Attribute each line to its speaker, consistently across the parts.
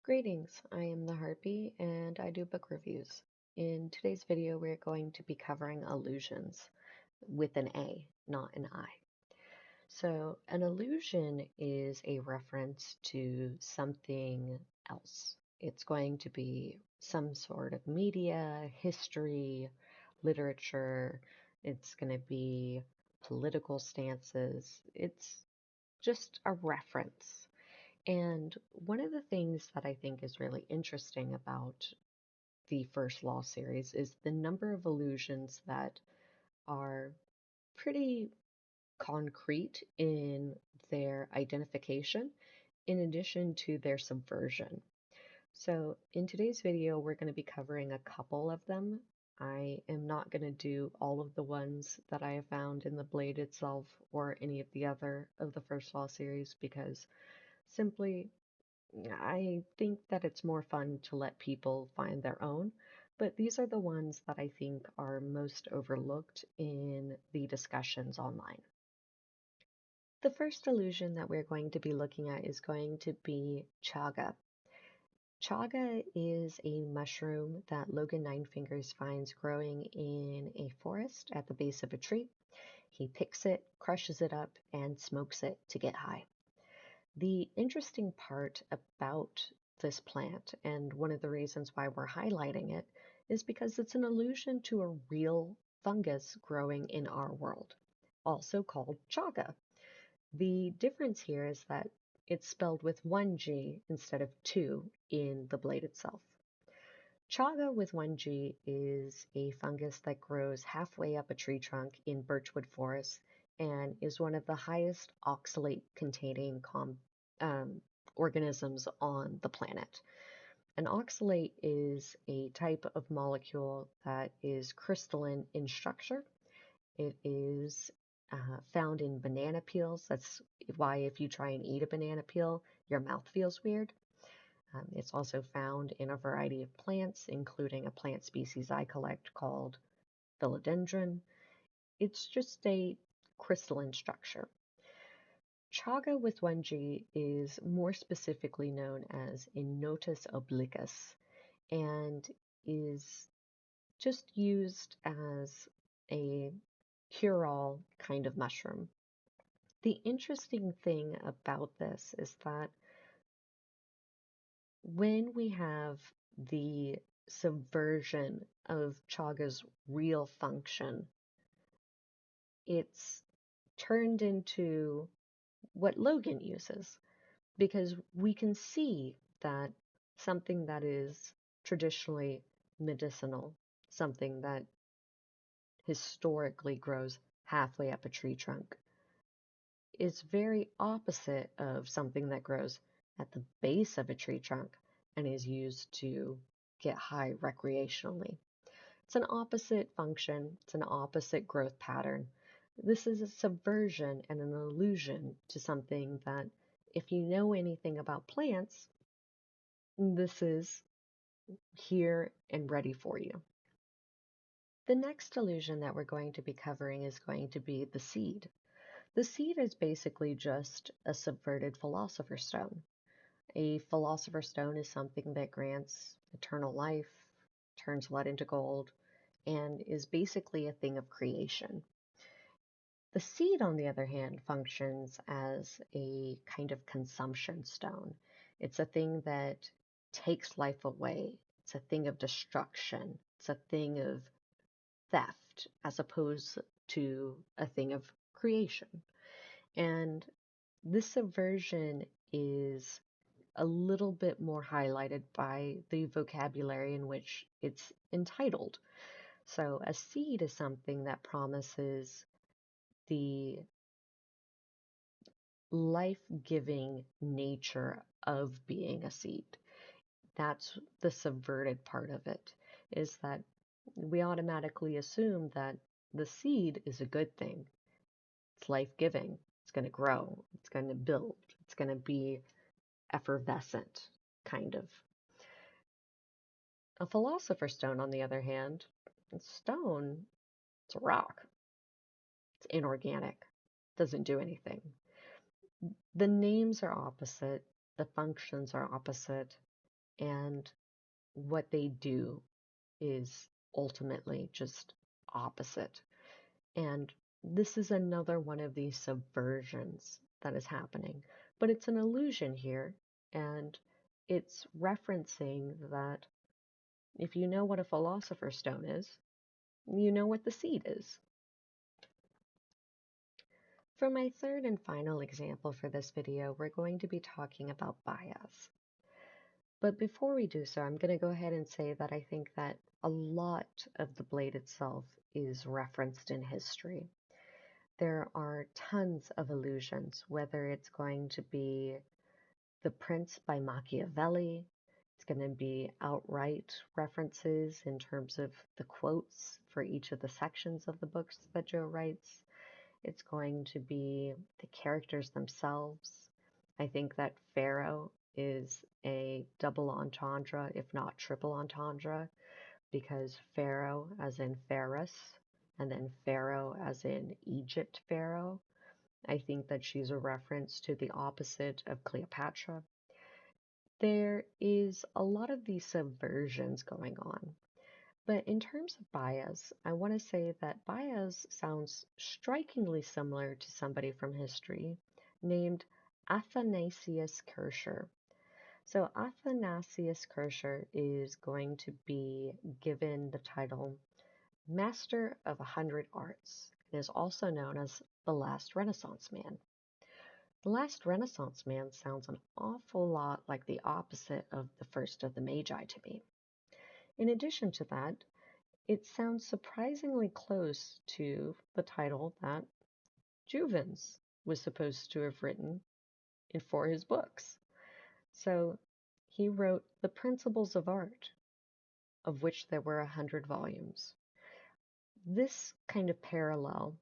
Speaker 1: Greetings, I am the Harpy and I do book reviews. In today's video, we're going to be covering allusions with an A, not an I. So, an allusion is a reference to something else. It's going to be some sort of media, history, literature, it's going to be political stances. It's just a reference. And one of the things that I think is really interesting about the First Law series is the number of allusions that are pretty concrete in their identification, in addition to their subversion. So, in today's video, we're going to be covering a couple of them. I am not going to do all of the ones that I have found in the Blade itself or any of the other of the First Law series because simply I think that it's more fun to let people find their own, but these are the ones that I think are most overlooked in the discussions online. The first illusion that we're going to be looking at is going to be chaga. Chaga is a mushroom that Logan Ninefingers finds growing in a forest at the base of a tree. He picks it, crushes it up, and smokes it to get high. The interesting part about this plant, and one of the reasons why we're highlighting it, is because it's an allusion to a real fungus growing in our world, also called chaga. The difference here is that it's spelled with one G instead of two in the blade itself. Chaga with one G is a fungus that grows halfway up a tree trunk in birchwood forests and is one of the highest oxalate containing organisms on the planet. An oxalate is a type of molecule that is crystalline in structure. It is found in banana peels. That's why if you try and eat a banana peel, your mouth feels weird. It's also found in a variety of plants, including a plant species I collect called philodendron. It's just a crystalline structure. Chaga with one G is more specifically known as Inotus obliquus and is just used as a cure-all kind of mushroom. The interesting thing about this is that when we have the subversion of chaga's real function, it's turned into what Logan uses, because we can see that something that is traditionally medicinal, something that historically grows halfway up a tree trunk, is very opposite of something that grows at the base of a tree trunk and is used to get high recreationally. It's an opposite function, it's an opposite growth pattern. This is a subversion and an allusion to something that, if you know anything about plants, this is here and ready for you. The next illusion that we're going to be covering is going to be the seed. The seed is basically just a subverted philosopher's stone. A philosopher's stone is something that grants eternal life, turns blood into gold, and is basically a thing of creation. The seed, on the other hand, functions as a kind of consumption stone. It's a thing that takes life away. It's a thing of destruction. It's a thing of theft as opposed to a thing of creation. And this subversion is a little bit more highlighted by the vocabulary in which it's entitled. So, a seed is something that promises the life-giving nature of being a seed. That's the subverted part of it, is that we automatically assume that the seed is a good thing. It's life-giving. It's going to grow. It's going to build. It's going to be effervescent, kind of. A philosopher's stone, on the other hand, stone, it's a rock. It's inorganic. Doesn't do anything. The names are opposite. The functions are opposite. and what they do is ultimately just opposite. And this is another one of these subversions that is happening. But it's an allusion here, and it's referencing that if you know what a philosopher's stone is, you know what the seed is. For my third and final example for this video, we're going to be talking about bias. But before we do so, I'm going to go ahead and say that I think that a lot of the blade itself is referenced in history. There are tons of allusions, whether it's going to be The Prince by Machiavelli, it's going to be outright references in terms of the quotes for each of the sections of the books that Joe writes. It's going to be the characters themselves. I think that Pharaoh is a double entendre, if not triple entendre, because Pharaoh as in Pharaoh, and then Pharaoh as in Egypt Pharaoh. I think that she's a reference to the opposite of Cleopatra. There is a lot of these subversions going on. But in terms of bias, I want to say that bias sounds strikingly similar to somebody from history named Athanasius Kircher. So Athanasius Kircher is going to be given the title Master of 100 Arts. It is also known as the Last Renaissance Man. The Last Renaissance Man sounds an awful lot like the opposite of the first of the Magi to me. In addition to that, it sounds surprisingly close to the title that Juvens was supposed to have written for his books. So he wrote The Principles of Art, of which there were 100 volumes. This kind of parallel,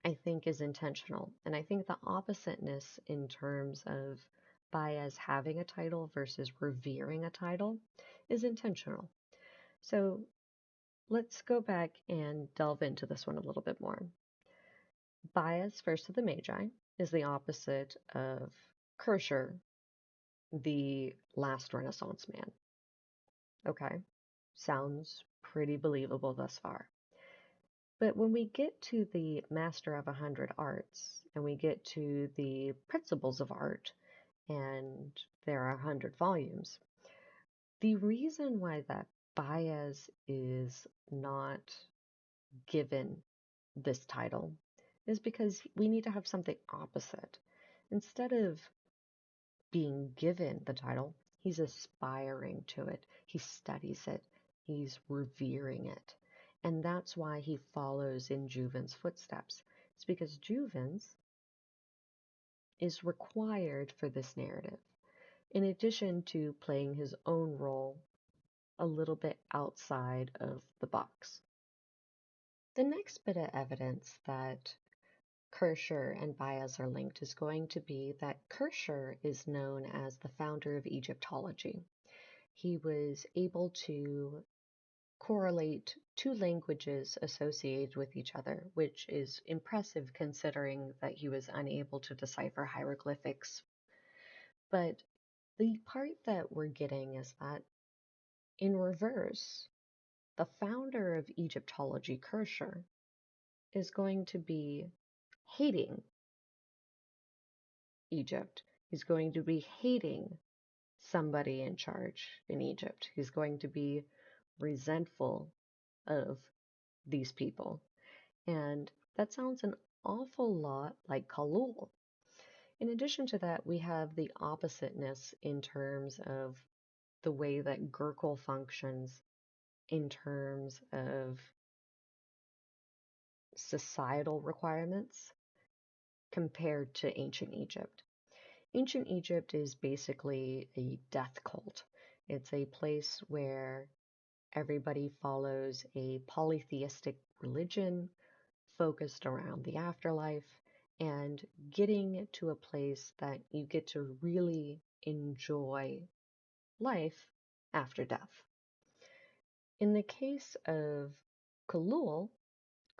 Speaker 1: I think, is intentional. And I think the oppositeness in terms of Baez having a title versus revering a title is intentional. So let's go back and delve into this one a little bit more. Baez, First of the Magi, is the opposite of Kircher, the Last Renaissance Man. Okay, sounds pretty believable thus far. But when we get to the Master of 100 Arts, and we get to the Principles of Art, and there are 100 volumes, the reason why that Baez is not given this title is because we need to have something opposite. Instead of being given the title, he's aspiring to it. He studies it. He's revering it. And that's why he follows in Juvens' footsteps. It's because Juvens is required for this narrative, in addition to playing his own role a little bit outside of the box. The next bit of evidence that Kircher and Baez are linked is going to be that Kircher is known as the founder of Egyptology. He was able to correlate two languages associated with each other, which is impressive considering that he was unable to decipher hieroglyphics. But the part that we're getting is that in reverse, the founder of Egyptology, Kircher, is going to be hating Egypt. He's going to be hating somebody in charge in Egypt. He's going to be resentful of these people. And that sounds an awful lot like Kalul. In addition to that, we have the oppositeness in terms of the way that Gurkel functions in terms of societal requirements compared to ancient Egypt. Ancient Egypt is basically a death cult. It's a place where everybody follows a polytheistic religion focused around the afterlife and getting to a place that you get to really enjoy life after death. In the case of Kalul,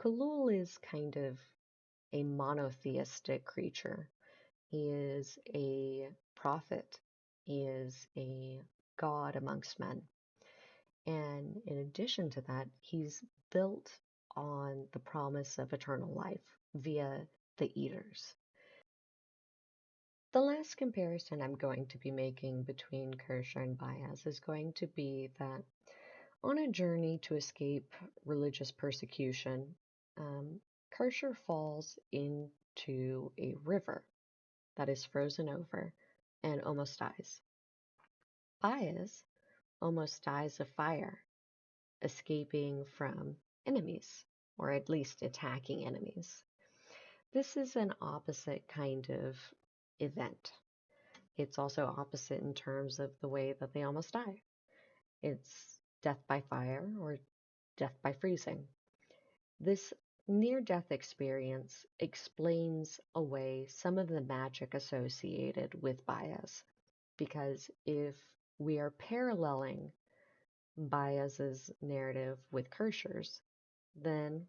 Speaker 1: Kalul is kind of a monotheistic creature. He is a prophet. He is a God amongst men. And in addition to that, he's built on the promise of eternal life via the eaters. The last comparison I'm going to be making between Kershar and Baez is going to be that on a journey to escape religious persecution, Kershar falls into a river that is frozen over and almost dies. Baez almost dies of fire, escaping from enemies, or at least attacking enemies. This is an opposite kind of event. It's also opposite in terms of the way that they almost die. It's death by fire or death by freezing. This near-death experience explains away some of the magic associated with Baez, because if we are paralleling Baez's narrative with Kershar's, then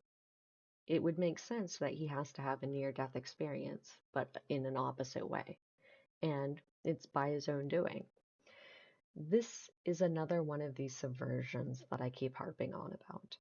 Speaker 1: it would make sense that he has to have a near-death experience, but in an opposite way, and it's by his own doing. This is another one of these subversions that I keep harping on about.